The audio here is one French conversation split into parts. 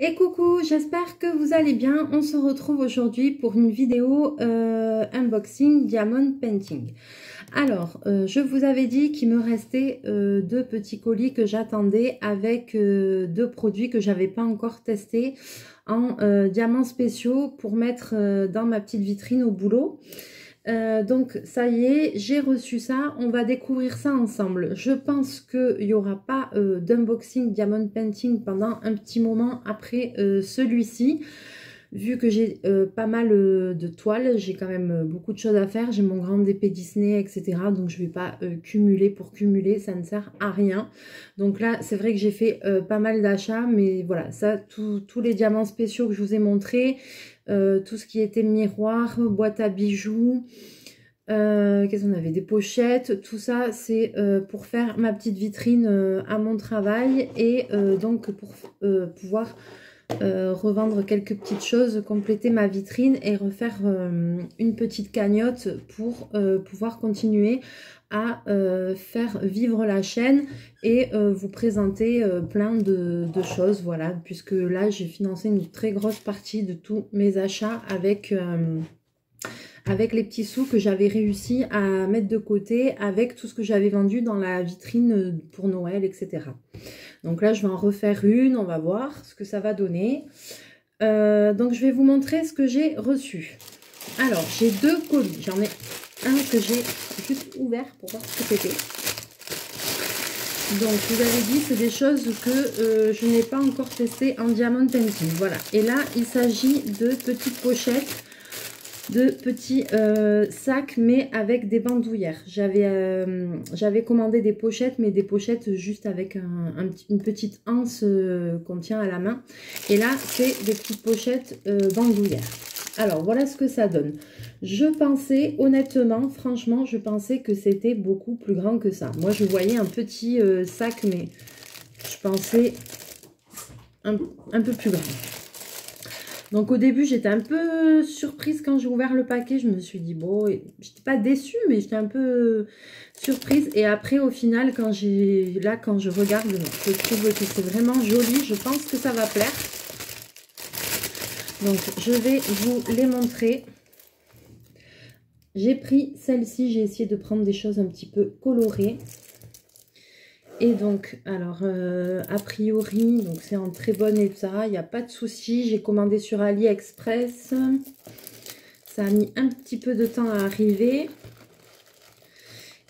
Et coucou, j'espère que vous allez bien. On se retrouve aujourd'hui pour une vidéo unboxing Diamond Painting. Alors, je vous avais dit qu'il me restait deux petits colis que j'attendais avec deux produits que j'avais pas encore testés en diamants spéciaux pour mettre dans ma petite vitrine au boulot. Donc ça y est, j'ai reçu ça, on va découvrir ça ensemble. Je pense qu'il n'y aura pas d'unboxing Diamond Painting pendant un petit moment après celui-ci. Vu que j'ai pas mal de toiles, j'ai quand même beaucoup de choses à faire. J'ai mon grand épée Disney, etc. Donc je ne vais pas cumuler pour cumuler, ça ne sert à rien. Donc là, c'est vrai que j'ai fait pas mal d'achats, mais voilà, ça, tous les diamants spéciaux que je vous ai montrés, tout ce qui était miroir, boîte à bijoux, qu'est-ce qu'on avait, des pochettes, tout ça, c'est pour faire ma petite vitrine à mon travail et donc pour pouvoir revendre quelques petites choses, compléter ma vitrine et refaire une petite cagnotte pour pouvoir continuer à faire vivre la chaîne et vous présenter plein de choses, voilà, puisque là j'ai financé une très grosse partie de tous mes achats avec les petits sous que j'avais réussi à mettre de côté avec tout ce que j'avais vendu dans la vitrine pour Noël, etc. Donc là, je vais en refaire une, on va voir ce que ça va donner. Donc, je vais vous montrer ce que j'ai reçu. Alors, j'ai deux colis. J'en ai un que j'ai juste ouvert pour voir ce que c'était. Donc, je vous avais dit, c'est des choses que je n'ai pas encore testées en Diamond Painting. Voilà. Et là, il s'agit de petites pochettes, de petits sacs, mais avec des bandoulières. J'avais commandé des pochettes, mais des pochettes juste avec une petite anse qu'on tient à la main. Et là, c'est des petites pochettes bandoulières. Alors, voilà ce que ça donne. Je pensais, honnêtement, franchement, je pensais que c'était beaucoup plus grand que ça. Moi, je voyais un petit sac, mais je pensais un peu plus grand. Donc au début, j'étais un peu surprise quand j'ai ouvert le paquet. Je me suis dit, bon, j'étais pas déçue, mais j'étais un peu surprise. Et après, au final, quand je regarde, je trouve que c'est vraiment joli. Je pense que ça va plaire. Donc, je vais vous les montrer. J'ai pris celle-ci. J'ai essayé de prendre des choses un petit peu colorées. Et donc, alors, a priori, donc c'est en très bon état, il n'y a pas de souci. J'ai commandé sur AliExpress. Ça a mis un petit peu de temps à arriver.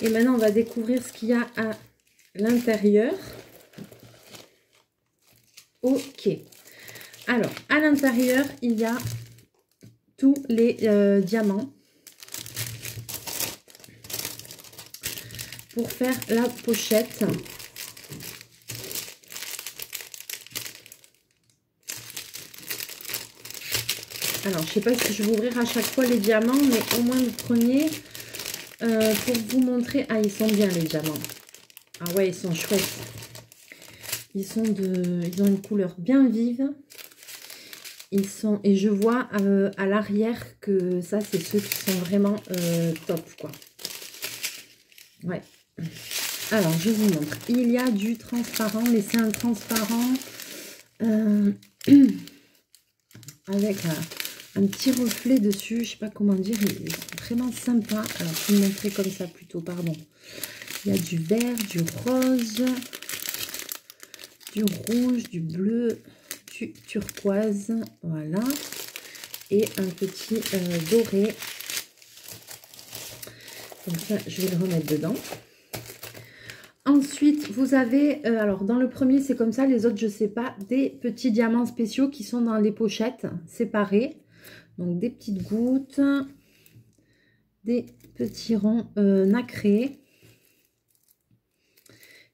Et maintenant, on va découvrir ce qu'il y a à l'intérieur. Ok. Alors, à l'intérieur, il y a tous les diamants pour faire la pochette. Alors, je ne sais pas si je vais ouvrir à chaque fois les diamants, mais au moins le premier, pour vous montrer. Ah, ils sont bien les diamants. Ah ouais, ils sont chouettes. Ils ont une couleur bien vive. Et je vois à l'arrière que ça, c'est ceux qui sont vraiment top, quoi. Ouais. Alors, je vous montre. Il y a du transparent, mais c'est un transparent avec un petit reflet dessus, je sais pas comment dire, il est vraiment sympa. Alors, je vais vous montrer comme ça plutôt, pardon. Il y a du vert, du rose, du rouge, du bleu, du turquoise, voilà. Et un petit doré. Comme ça, je vais le remettre dedans. Ensuite, vous avez, alors dans le premier, c'est comme ça, les autres, je sais pas, des petits diamants spéciaux qui sont dans les pochettes séparées. Donc, des petites gouttes, des petits ronds nacrés,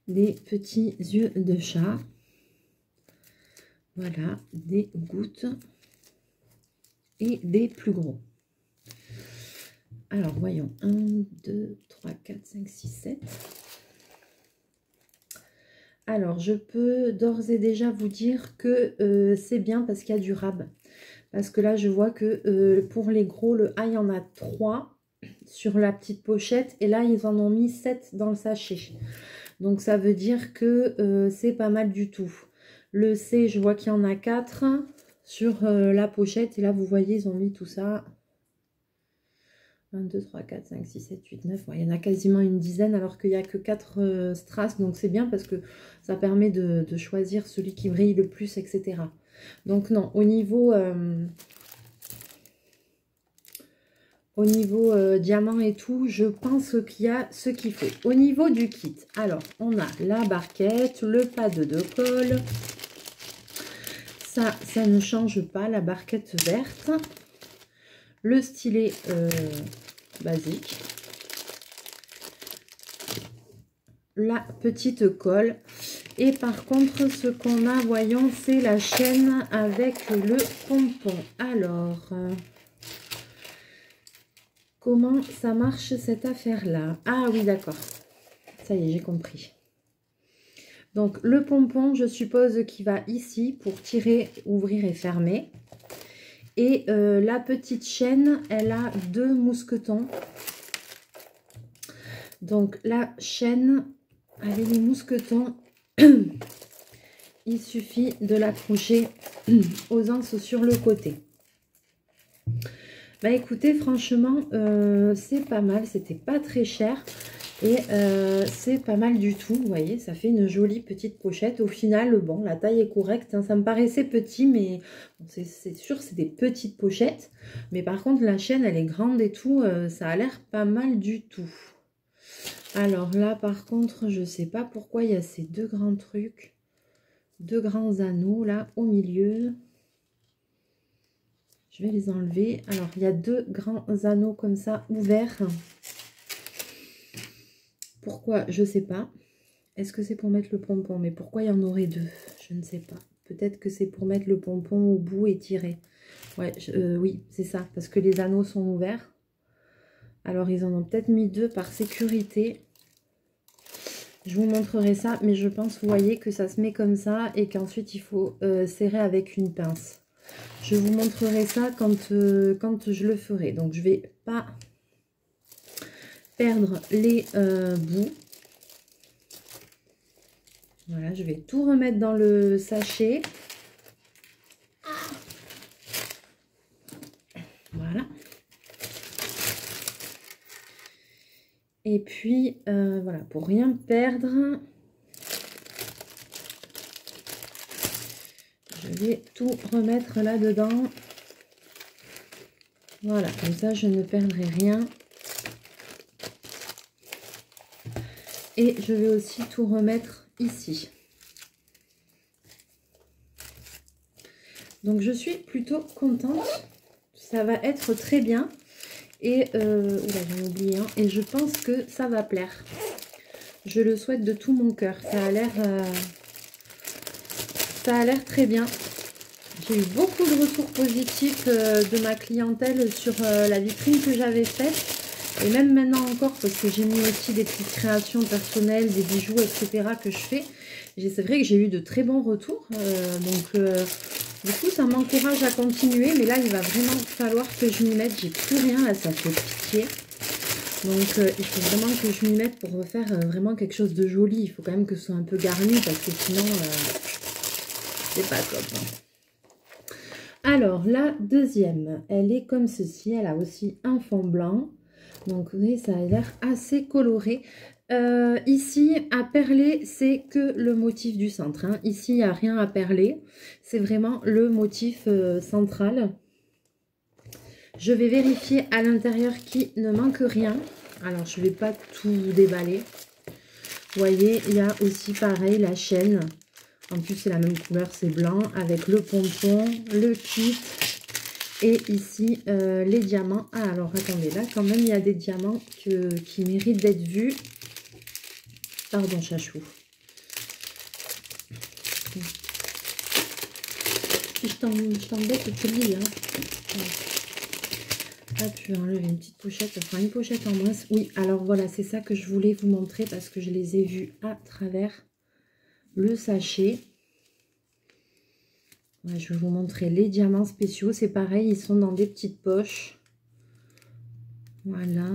des petits yeux de chat. Voilà, des gouttes et des plus gros. Alors, voyons, 1, 2, 3, 4, 5, 6, 7. Alors, je peux d'ores et déjà vous dire que c'est bien parce qu'il y a du rab. Parce que là, je vois que pour les gros, le A, il y en a 3 sur la petite pochette. Et là, ils en ont mis 7 dans le sachet. Donc, ça veut dire que c'est pas mal du tout. Le C, je vois qu'il y en a 4 sur la pochette. Et là, vous voyez, ils ont mis tout ça. 1, 2, 3, 4, 5, 6, 7, 8, 9. Ouais, il y en a quasiment une dizaine alors qu'il n'y a que 4 strass. Donc c'est bien parce que ça permet de choisir celui qui brille le plus, etc. Donc non, au niveau diamant et tout, je pense qu'il y a ce qu'il faut. Au niveau du kit, alors on a la barquette, le pad de colle. Ça ne change pas, la barquette verte. Le stylet basique. La petite colle. Et par contre, ce qu'on a, voyons, c'est la chaîne avec le pompon. Alors, comment ça marche cette affaire-là? Ah oui, d'accord. Ça y est, j'ai compris. Donc, le pompon, je suppose qu'il va ici pour tirer, ouvrir et fermer. Et la petite chaîne, elle a 2 mousquetons. Donc, la chaîne avec les mousquetons, il suffit de l'accrocher aux anses sur le côté. Bah écoutez, franchement, c'est pas mal. C'était pas très cher. Et c'est pas mal du tout, vous voyez, ça fait une jolie petite pochette. Au final, bon, la taille est correcte, hein, ça me paraissait petit, mais bon, c'est sûr, c'est des petites pochettes. Mais par contre, la chaîne, elle est grande et tout, ça a l'air pas mal du tout. Alors là, par contre, je sais pas pourquoi il y a ces 2 grands trucs, 2 grands anneaux là, au milieu. Je vais les enlever. Alors, il y a 2 grands anneaux comme ça, ouverts. Pourquoi? Je sais pas. Est-ce que c'est pour mettre le pompon? Mais pourquoi il y en aurait 2? Je ne sais pas. Peut-être que c'est pour mettre le pompon au bout et tirer. Ouais, oui, c'est ça. Parce que les anneaux sont ouverts. Alors, ils en ont peut-être mis 2 par sécurité. Je vous montrerai ça. Mais je pense, vous voyez, que ça se met comme ça. Et qu'ensuite, il faut serrer avec une pince. Je vous montrerai ça quand je le ferai. Donc, je ne vais pas perdre les bouts. Voilà, je vais tout remettre dans le sachet. Voilà. Et puis, voilà, pour rien perdre, je vais tout remettre là-dedans. Voilà, comme ça, je ne perdrai rien. Et je vais aussi tout remettre ici. Donc, je suis plutôt contente. Ça va être très bien. Et, oula, j'en ai oublié un. Et je pense que ça va plaire. Je le souhaite de tout mon cœur. Ça a l'air très bien. J'ai eu beaucoup de retours positifs de ma clientèle sur la vitrine que j'avais faite. Et même maintenant encore, parce que j'ai mis aussi des petites créations personnelles, des bijoux, etc. que je fais. C'est vrai que j'ai eu de très bons retours. Du coup, ça m'encourage à continuer. Mais là, il va vraiment falloir que je m'y mette. J'ai plus rien, là, ça fait pitié. Donc, il faut vraiment que je m'y mette pour refaire vraiment quelque chose de joli. Il faut quand même que ce soit un peu garni, parce que sinon, c'est pas top. Hein. Alors, la deuxième, elle est comme ceci. Elle a aussi un fond blanc. Donc, vous voyez, ça a l'air assez coloré. Ici, à perler, c'est que le motif du centre. Hein. Ici, il n'y a rien à perler. C'est vraiment le motif central. Je vais vérifier à l'intérieur qu'il ne manque rien. Alors, je ne vais pas tout déballer. Vous voyez, il y a aussi pareil la chaîne. En plus, c'est la même couleur, c'est blanc. Avec le pompon, le kit. Et ici, les diamants. Ah, alors attendez, là, quand même, il y a des diamants qui méritent d'être vus. Pardon, chachou. Si je t'embête, tu le dis. Hein. Hop, je vais enlever une petite pochette. Ça fera une pochette en moins. Oui, alors voilà, c'est ça que je voulais vous montrer parce que je les ai vus à travers le sachet. Ouais, je vais vous montrer les diamants spéciaux. C'est pareil, ils sont dans des petites poches. Voilà.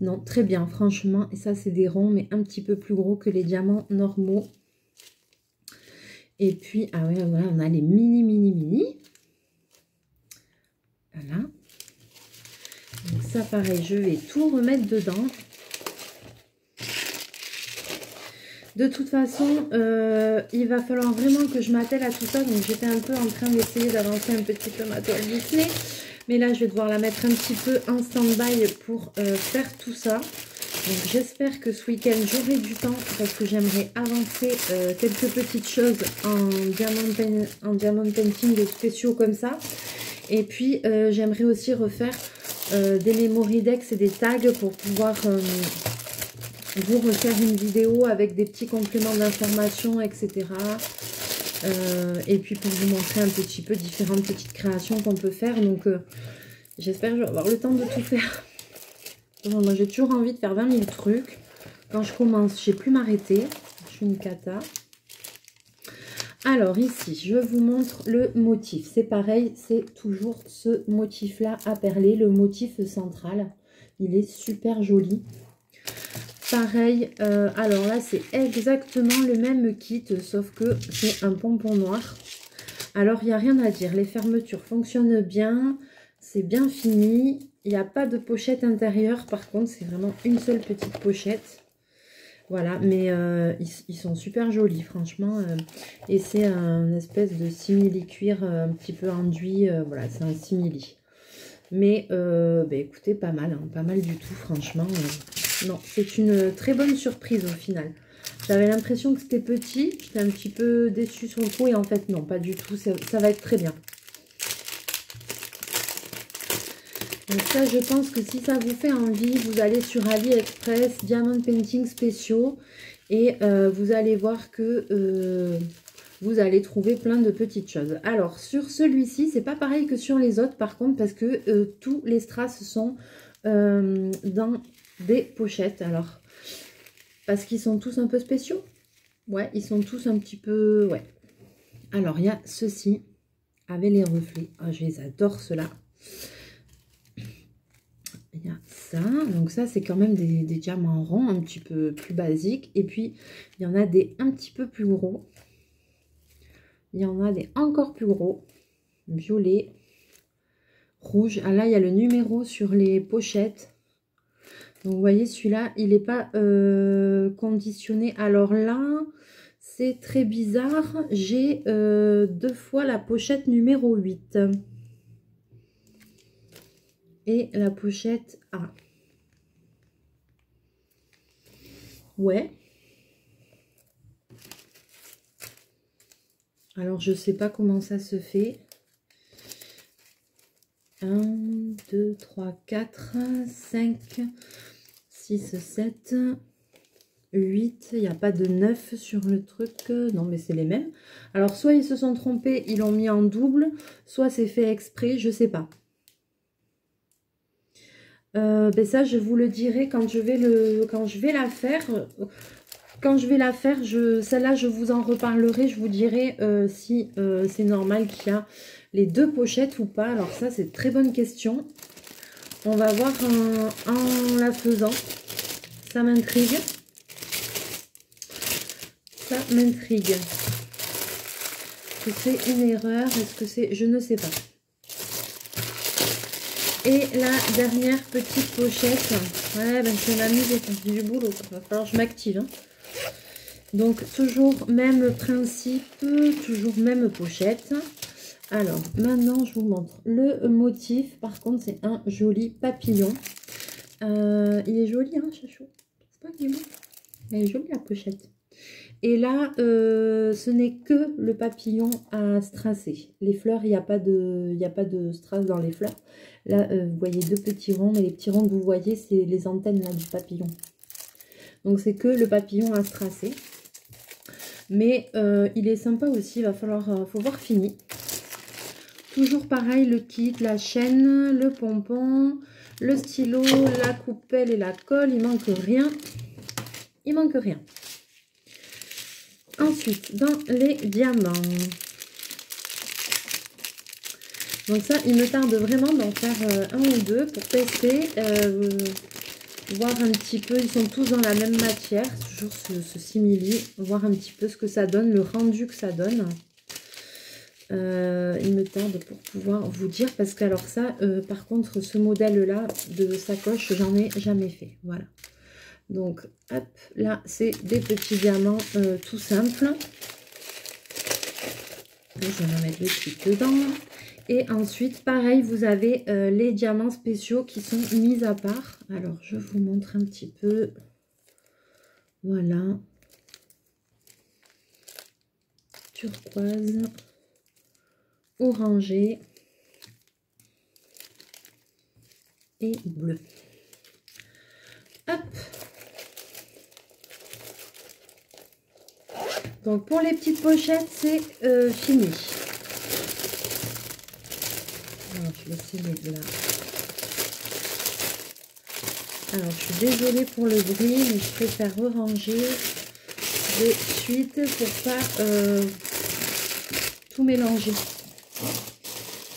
Non, très bien, franchement. Et ça, c'est des ronds, mais un petit peu plus gros que les diamants normaux. Et puis, ah ouais, voilà, on a les mini. Voilà. Donc ça, pareil, je vais tout remettre dedans. De toute façon, il va falloir vraiment que je m'attelle à tout ça. Donc, j'étais un peu en train d'essayer d'avancer un petit peu ma toile Disney. Mais là, je vais devoir la mettre un petit peu en stand-by pour faire tout ça. Donc, j'espère que ce week-end, j'aurai du temps parce que j'aimerais avancer quelques petites choses en diamond painting spéciaux comme ça. Et puis, j'aimerais aussi refaire des memory decks et des tags pour pouvoir vous refaire une vidéo avec des petits compléments d'information, etc. Et puis pour vous montrer un petit peu différentes petites créations qu'on peut faire. Donc j'espère que je vais avoir le temps de tout faire. Moi j'ai toujours envie de faire 20 000 trucs. Quand je commence, je ne sais plus m'arrêter. Je suis une cata. Alors ici, je vous montre le motif. C'est pareil, c'est toujours ce motif-là à perler, le motif central. Il est super joli. Pareil, alors là, c'est exactement le même kit, sauf que c'est un pompon noir. Alors, il n'y a rien à dire. Les fermetures fonctionnent bien. C'est bien fini. Il n'y a pas de pochette intérieure. Par contre, c'est vraiment une seule petite pochette. Voilà, mais ils sont super jolis, franchement. Et c'est un espèce de simili-cuir un petit peu enduit. Voilà, c'est un simili. Mais, bah, écoutez, pas mal. Hein, pas mal du tout, franchement. Non, c'est une très bonne surprise au final. J'avais l'impression que c'était petit. J'étais un petit peu déçue sur le coup. Et en fait, non, pas du tout. Ça va être très bien. Donc ça, je pense que si ça vous fait envie, vous allez sur AliExpress, Diamond Painting spéciaux. Et vous allez voir que vous allez trouver plein de petites choses. Alors, sur celui-ci, c'est pas pareil que sur les autres, par contre, parce que tous les strass sont dans des pochettes. Alors, parce qu'ils sont tous un peu spéciaux. Ouais, ils sont tous un petit peu... Ouais. Alors, il y a ceci avec les reflets. Ah, je les adore, ceux-là. Il y a ça. Donc ça, c'est quand même des diamants ronds, un petit peu plus basiques. Et puis, il y en a des un petit peu plus gros. Il y en a des encore plus gros. Violet, rouge. Ah là, il y a le numéro sur les pochettes. Donc, vous voyez, celui-là, il n'est pas conditionné. Alors là, c'est très bizarre. J'ai 2 fois la pochette numéro 8. Et la pochette A. Ouais. Alors, je ne sais pas comment ça se fait. 1, 2, 3, 4, 5, 6, 7, 8. Il n'y a pas de 9 sur le truc. Non, mais c'est les mêmes. Alors, soit ils se sont trompés, ils l'ont mis en double, soit c'est fait exprès, je ne sais pas. Ben ça, je vous le dirai quand je vais la faire. Quand je vais la faire, celle-là, je vous en reparlerai. Je vous dirai si c'est normal qu'il y a les 2 pochettes ou pas. Alors ça, c'est une très bonne question. On va voir en la faisant. Ça m'intrigue. Ça m'intrigue. Est-ce que c'est une erreur? Est-ce que c'est... Je ne sais pas. Et la dernière petite pochette. Ouais, ben je vais m'amuser. C'est du boulot. Il va falloir que je m'active. Hein. Donc, toujours même principe. Toujours même pochette. Alors, maintenant, je vous montre le motif. Par contre, c'est un joli papillon. Il est joli, hein, chachou. C'est pas qu'il est beau. Elle est jolie, la pochette. Et là, ce n'est que le papillon à strasser. Les fleurs, il n'y a pas de strass dans les fleurs. Là, vous voyez 2 petits ronds. Mais les petits ronds que vous voyez, c'est les antennes là, du papillon. Donc, c'est que le papillon à strasser. Mais il est sympa aussi. Il va falloir... faut voir fini. Toujours pareil, le kit, la chaîne, le pompon, le stylo, la coupelle et la colle. Il manque rien. Il manque rien. Ensuite, dans les diamants. Donc ça, il me tarde vraiment d'en faire un ou deux pour tester. voir un petit peu, ils sont tous dans la même matière, toujours ce simili, voir un petit peu ce que ça donne, le rendu que ça donne. Il me tarde pour pouvoir vous dire, parce que alors ça, par contre, ce modèle-là de sacoche, j'en ai jamais fait, voilà. Donc, hop, là, c'est des petits diamants tout simples. Je vais en mettre le truc dedans. Et ensuite, pareil, vous avez les diamants spéciaux qui sont mis à part. Alors, je vous montre un petit peu. Voilà. Turquoise. Orangé. Et bleu. Hop. Donc, pour les petites pochettes, c'est fini. Alors, je vais essayer de là. Alors, je suis désolée pour le bruit, mais je préfère ranger de suite pour pas tout mélanger.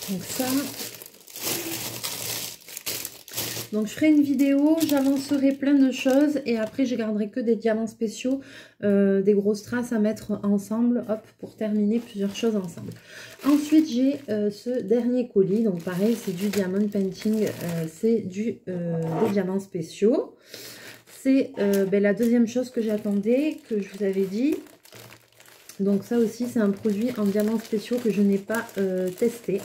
Donc ça. Donc, je ferai une vidéo, j'avancerai plein de choses et après, je garderai que des diamants spéciaux, des grosses traces à mettre ensemble, hop, pour terminer plusieurs choses ensemble. Ensuite, j'ai ce dernier colis. Donc, pareil, c'est du diamond painting, c'est des diamants spéciaux. C'est la deuxième chose que j'attendais, que je vous avais dit. Donc, ça aussi, c'est un produit en diamants spéciaux que je n'ai pas testé.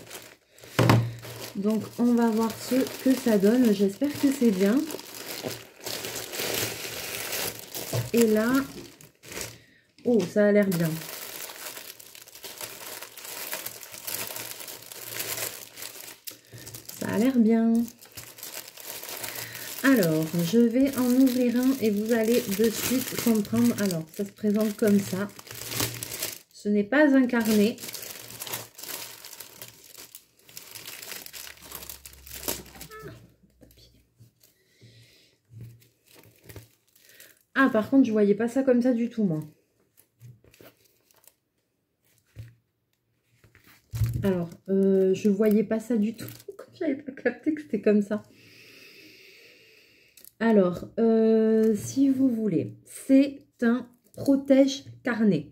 Donc, on va voir ce que ça donne. J'espère que c'est bien. Et là, oh, ça a l'air bien. Ça a l'air bien. Alors, je vais en ouvrir un et vous allez de suite comprendre. Alors, ça se présente comme ça. Ce n'est pas un carnet. Ah, par contre, je voyais pas ça comme ça du tout, moi. Alors, je voyais pas ça du tout. J'avais pas capté que c'était comme ça. Alors, si vous voulez, c'est un protège-carnet.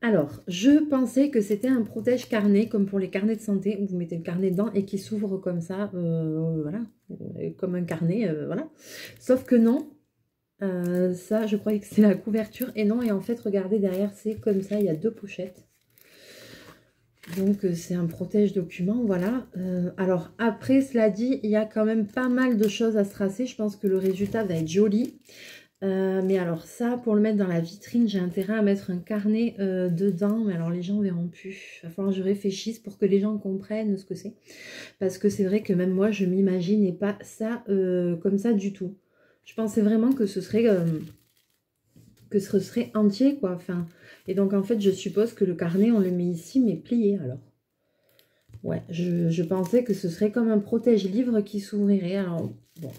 Alors, je pensais que c'était un protège-carnet, comme pour les carnets de santé, où vous mettez le carnet dedans et qui s'ouvre comme ça, voilà, comme un carnet, voilà. Sauf que non. Ça, je croyais que c'est la couverture. Et non, et en fait, regardez, derrière, c'est comme ça. Il y a deux pochettes. Donc, c'est un protège-document, voilà. Alors, après, cela dit, il y a quand même pas mal de choses à se tracer. Je pense que le résultat va être joli. Mais alors, ça, pour le mettre dans la vitrine, j'ai intérêt à mettre un carnet dedans. Mais alors, les gens verront plus. Il va falloir que je réfléchisse pour que les gens comprennent ce que c'est. Parce que c'est vrai que même moi, je m'imaginais pas ça comme ça du tout. Je pensais vraiment que ce serait entier, quoi. Enfin, et donc, en fait, je suppose que le carnet, on le met ici, mais plié, alors. Ouais, je pensais que ce serait comme un protège-livre qui s'ouvrirait. Alors, bon.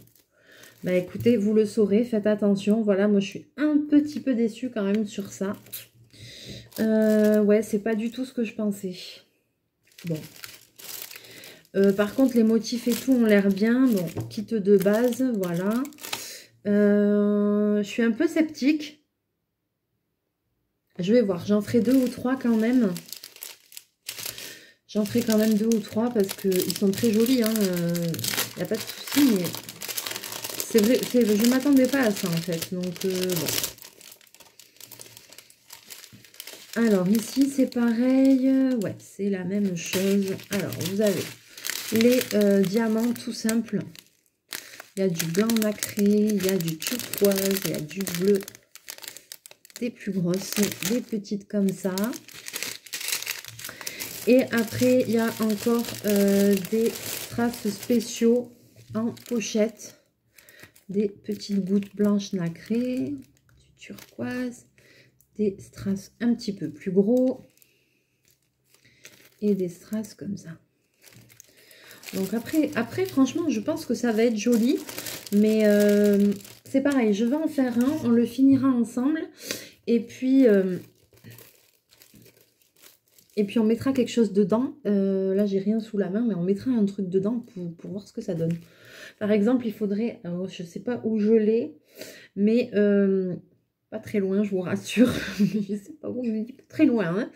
Bah, écoutez, vous le saurez, faites attention. Voilà, moi, je suis un petit peu déçue quand même sur ça. Ouais, c'est pas du tout ce que je pensais. Bon. Par contre, les motifs et tout ont l'air bien. Bon, kit de base, voilà. Je suis un peu sceptique. Je vais voir, j'en ferai 2 ou 3 quand même. J'en ferai quand même 2 ou 3 parce qu'ils sont très jolis. Il n'y a pas de souci, mais c'est vrai, je ne m'attendais pas à ça en fait. Donc, bon. Alors, ici, c'est pareil. Ouais, c'est la même chose. Alors, vous avez les diamants tout simples. Il y a du blanc nacré, il y a du turquoise, il y a du bleu. Des plus grosses, des petites comme ça. Et après, il y a encore des strass spéciaux en pochette. Des petites gouttes blanches nacrées, du turquoise, des strass un petit peu plus gros et des strass comme ça. Donc après franchement, je pense que ça va être joli. Mais c'est pareil, je vais en faire un, on le finira ensemble. Et puis on mettra quelque chose dedans. Là, j'ai rien sous la main, mais on mettra un truc dedans pour voir ce que ça donne. Par exemple, il faudrait, alors, je ne sais pas où je l'ai, mais pas très loin, je vous rassure. Je ne sais pas où, mais pas très loin. Hein.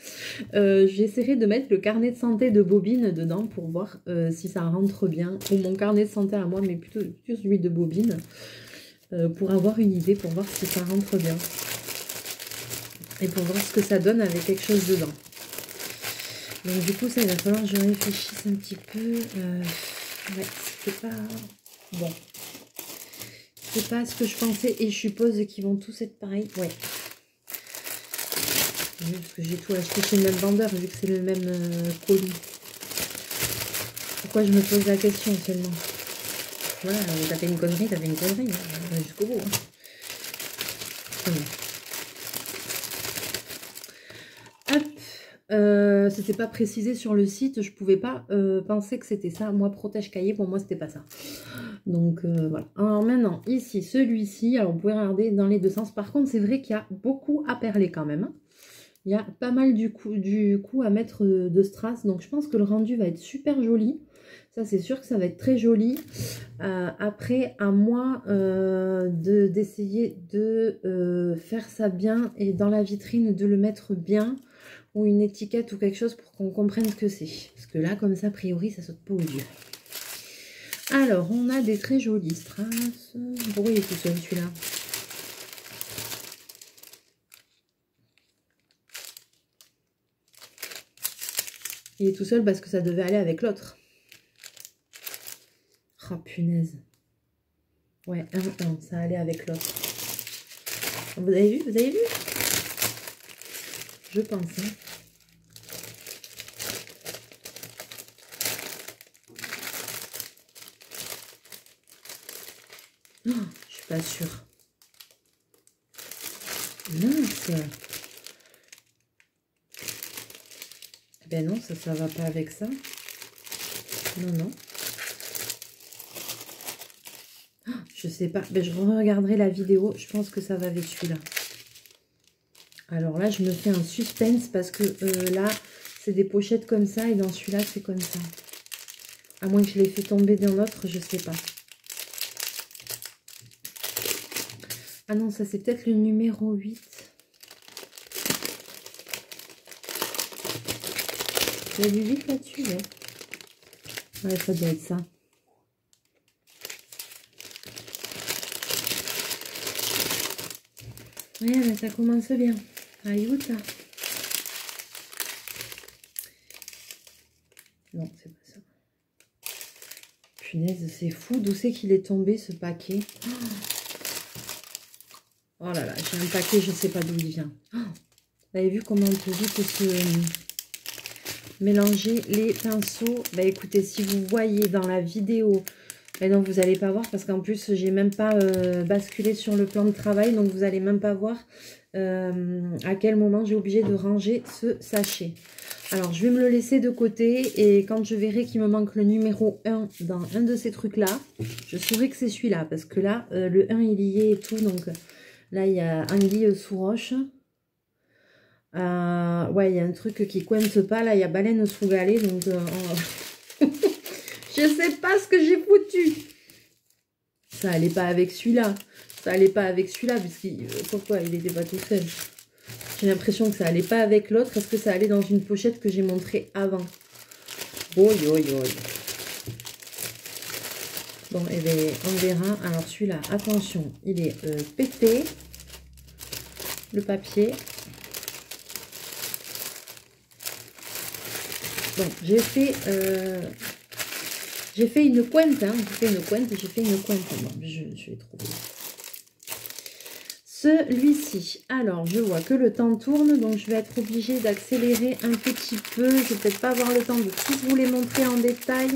J'essaierai de mettre le carnet de santé de Bobine dedans pour voir si ça rentre bien. Ou mon carnet de santé à moi, mais plutôt celui de Bobine. Pour avoir une idée, pour voir si ça rentre bien. Et pour voir ce que ça donne avec quelque chose dedans. Donc du coup, ça, il va falloir que je réfléchisse un petit peu. Ouais, c'est pas... Bon. C'est pas ce que je pensais. Et je suppose qu'ils vont tous être pareils. Ouais. Oui, parce que j'ai tout acheté chez le même vendeur, vu que c'est le même colis. Pourquoi je me pose la question seulement? Voilà, t'as fait une connerie, hein, jusqu'au bout. Hein. Hop, c'était pas précisé sur le site, je pouvais pas penser que c'était ça. Moi, protège cahier, pour moi, c'était pas ça. Donc voilà. Alors maintenant, ici, celui-ci, alors vous pouvez regarder dans les deux sens. Par contre, c'est vrai qu'il y a beaucoup à perler quand même. Hein. Il y a pas mal du coup à mettre de strass. Donc je pense que le rendu va être super joli. Ça, c'est sûr que ça va être très joli. Après, à moi d'essayer de faire ça bien et dans la vitrine de le mettre bien. Ou une étiquette ou quelque chose pour qu'on comprenne ce que c'est. Parce que là, comme ça, a priori, ça saute pas aux yeux. Alors, on a des très jolis strass. Pourquoi il est tout seul, celui-là? Il est tout seul parce que ça devait aller avec l'autre. Oh, punaise. Ouais, ça allait avec l'autre. Vous avez vu? Vous avez vu? Je pense. Hein. Oh, je suis pas sûre. Mince. Ben non, ça va pas avec ça. Non, non. Oh, je sais pas. Ben, je regarderai la vidéo. Je pense que ça va avec celui-là. Alors là, je me fais un suspense parce que là, c'est des pochettes comme ça et dans celui-là, c'est comme ça. À moins que je l'ai fait tomber dans l'autre, je sais pas. Ah non, ça c'est peut-être le numéro 8. Il y a du 8 là-dessus, ouais. Ouais, ça doit être ça. Ouais, mais ça commence bien. Allez, où ça? Non, c'est pas ça. Punaise, c'est fou. D'où c'est qu'il est tombé, ce paquet? Oh là là, j'ai un paquet, je ne sais pas d'où il vient. Oh, vous avez vu comment on peut vite se mélanger les pinceaux? Bah écoutez, si vous voyez dans la vidéo, et non, vous n'allez pas voir parce qu'en plus, j'ai même pas basculé sur le plan de travail. Donc, vous n'allez même pas voir à quel moment j'ai obligé de ranger ce sachet. Alors, je vais me le laisser de côté. Et quand je verrai qu'il me manque le numéro 1 dans un de ces trucs-là, je saurai que c'est celui-là. Parce que là, le 1, il y est et tout. Donc, là, il y a anguille sous roche. Ouais, il y a un truc qui coince pas. Là, il y a baleine sous galet. Donc, je sais pas ce que j'ai foutu. Ça allait pas avec celui-là. Ça allait pas avec celui-là. Pourquoi il n'était pas tout seul? J'ai l'impression que ça allait pas avec l'autre. Est-ce que ça allait dans une pochette que j'ai montrée avant? Oh, yo, yo. Bon, et bien, on verra. Alors, celui-là, attention, il est pété. Le papier. Bon, j'ai fait une cointe. Hein. J'ai fait une cointe. Bon, je vais trouver. Celui-ci, alors je vois que le temps tourne, donc je vais être obligée d'accélérer un petit peu. Je vais peut-être pas avoir le temps de tous vous les montrer en détail.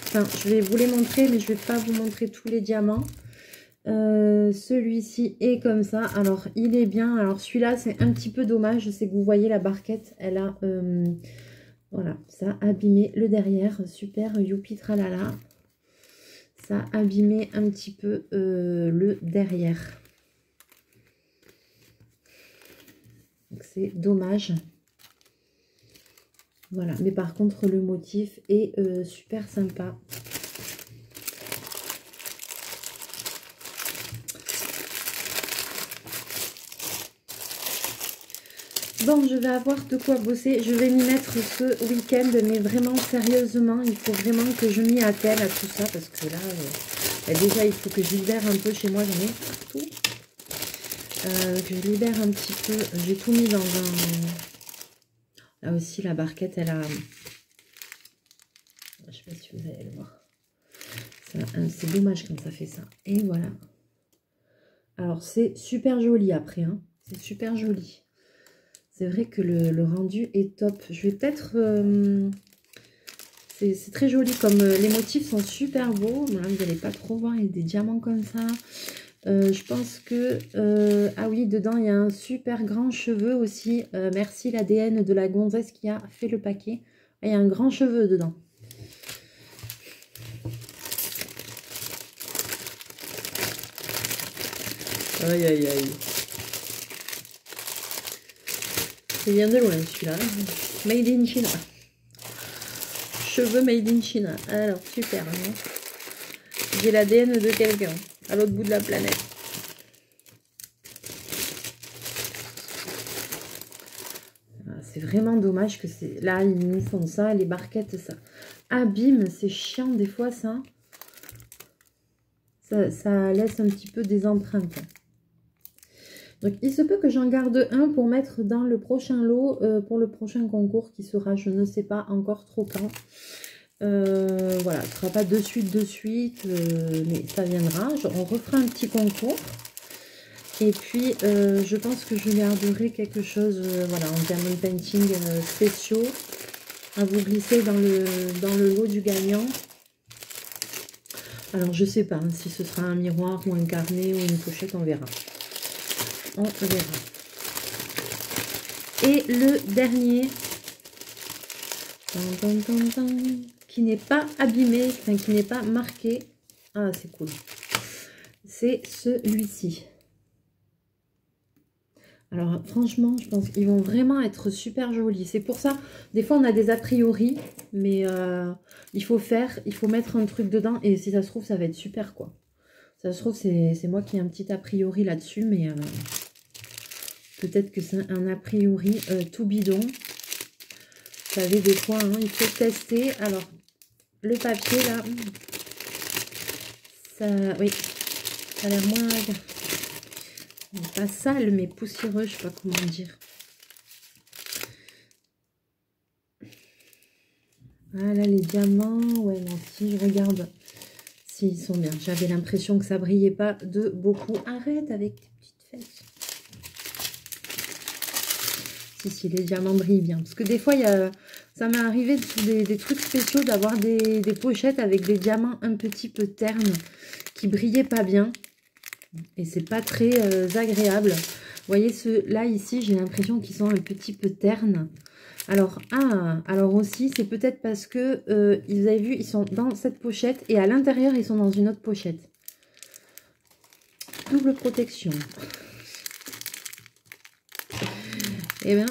Enfin, je vais vous les montrer, mais je vais pas vous montrer tous les diamants. Celui-ci est comme ça. Alors, il est bien. Alors, celui-là, c'est un petit peu dommage. C'est que vous voyez la barquette, elle a... voilà, ça a abîmé le derrière. Super, youpi tralala. Ça a abîmé un petit peu le derrière. C'est dommage. Voilà, mais par contre, le motif est super sympa. Bon, je vais avoir de quoi bosser. Je vais m'y mettre ce week-end, mais vraiment sérieusement, il faut vraiment que je m'y attelle à tout ça parce que là, bah déjà, il faut que je libère un peu chez moi, j'en ai partout. Que je libère un petit peu. J'ai tout mis dans un... Là aussi, la barquette, elle a... Je sais pas si vous allez le voir. C'est dommage quand ça fait ça. Et voilà. Alors, c'est super joli après. Hein. C'est super joli. C'est vrai que le rendu est top. Je vais peut-être... c'est très joli. Comme les motifs sont super beaux. Là, vous n'allez pas trop voir. Il y a des diamants comme ça. Je pense que... ah oui, dedans, il y a un super grand cheveu aussi. Merci l'ADN de la gonzesse qui a fait le paquet. Il y a un grand cheveu dedans. Aïe, aïe, aïe. C'est bien de loin celui-là. Made in China. Cheveux made in China. Alors, super. Hein. J'ai l'ADN de quelqu'un à l'autre bout de la planète. C'est vraiment dommage que c'est... Là, ils nous font ça, les barquettes, ça abîme. C'est chiant des fois, ça. Ça laisse un petit peu des empreintes. Donc, il se peut que j'en garde un pour mettre dans le prochain lot, pour le prochain concours qui sera, je ne sais pas encore trop quand. Voilà, ce ne sera pas de suite, mais ça viendra. On refera un petit concours. Et puis, je pense que je garderai quelque chose, voilà, en diamond painting spéciaux à vous glisser dans le lot du gagnant. Alors, je ne sais pas hein, si ce sera un miroir ou un carnet ou une pochette, on verra. On verra. Et le dernier, qui n'est pas abîmé, enfin, qui n'est pas marqué. Ah, c'est cool. C'est celui-ci. Alors, franchement, je pense qu'ils vont vraiment être super jolis. C'est pour ça, des fois, on a des a priori, mais il faut mettre un truc dedans. Et si ça se trouve, ça va être super, quoi. Ça se trouve, c'est moi qui ai un petit a priori là-dessus, mais peut-être que c'est un a priori tout bidon. Vous savez, des fois, hein, il faut tester. Alors, le papier, là, ça, oui, ça a l'air moins... Pas sale, mais poussiéreux, je sais pas comment dire. Voilà les diamants. Ouais, non, si je regarde, s'ils sont bien. J'avais l'impression que ça brillait pas de beaucoup. Arrête avec tes petites fesses. Si, les diamants brillent bien. Parce que des fois, ça m'est arrivé des trucs spéciaux d'avoir des pochettes avec des diamants un petit peu ternes qui brillaient pas bien. Et c'est pas très agréable. Vous voyez, ceux-là, ici, j'ai l'impression qu'ils sont un petit peu ternes. Alors, alors aussi, c'est peut-être parce que, vous avez vu, ils sont dans cette pochette et à l'intérieur, ils sont dans une autre pochette. Double protection. Eh bien...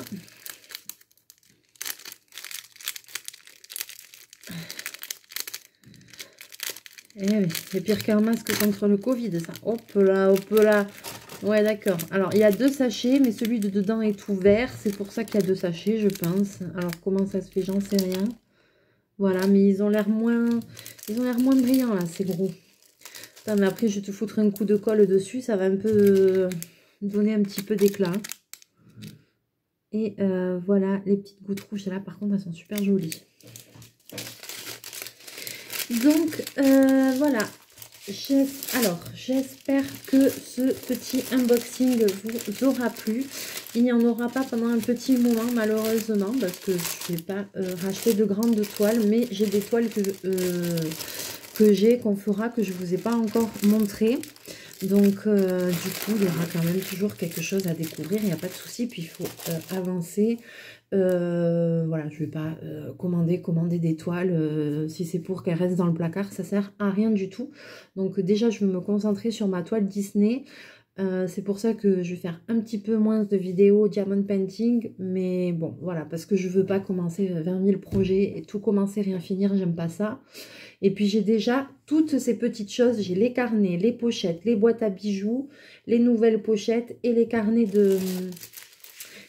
Eh oui, c'est pire qu'un masque contre le Covid, ça. Hop là, hop là. Ouais, d'accord. Alors, il y a 2 sachets, mais celui de dedans est ouvert. C'est pour ça qu'il y a 2 sachets, je pense. Alors, comment ça se fait, j'en sais rien. Voilà, mais ils ont l'air moins brillants, là, c'est gros. Attends, mais après, je vais te foutre un coup de colle dessus. Ça va un peu donner un petit peu d'éclat. Et voilà, les petites gouttes rouges, là, par contre, elles sont super jolies. Donc, voilà. Alors, j'espère que ce petit unboxing vous aura plu. Il n'y en aura pas pendant un petit moment, malheureusement, parce que je n'ai pas racheté de grandes toiles, mais j'ai des toiles qu'on fera, que je ne vous ai pas encore montré. Donc, du coup, il y aura quand même toujours quelque chose à découvrir, il n'y a pas de souci, puis il faut avancer. Voilà, je ne vais pas commander des toiles, si c'est pour qu'elles restent dans le placard, ça sert à rien du tout. Donc déjà, je vais me concentrer sur ma toile Disney. C'est pour ça que je vais faire un petit peu moins de vidéos diamond painting, mais bon, voilà, parce que je veux pas commencer 20 000 projets et tout commencer, rien finir, j'aime pas ça. Et puis j'ai déjà toutes ces petites choses, j'ai les carnets, les pochettes, les boîtes à bijoux, les nouvelles pochettes et les carnets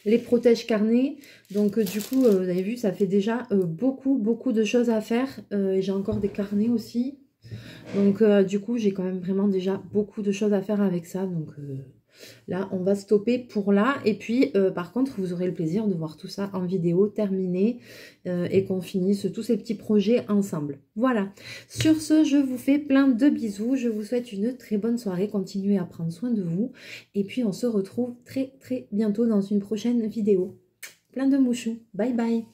les protège carnets. Donc du coup, vous avez vu, ça fait déjà beaucoup de choses à faire. Et j'ai encore des carnets aussi. Donc du coup, j'ai quand même vraiment déjà beaucoup de choses à faire avec ça. Donc là, on va stopper pour là. Et puis, par contre, vous aurez le plaisir de voir tout ça en vidéo terminé et qu'on finisse tous ces petits projets ensemble. Voilà. Sur ce, je vous fais plein de bisous. Je vous souhaite une très bonne soirée. Continuez à prendre soin de vous. Et puis, on se retrouve très bientôt dans une prochaine vidéo. Plein de mouchous. Bye bye.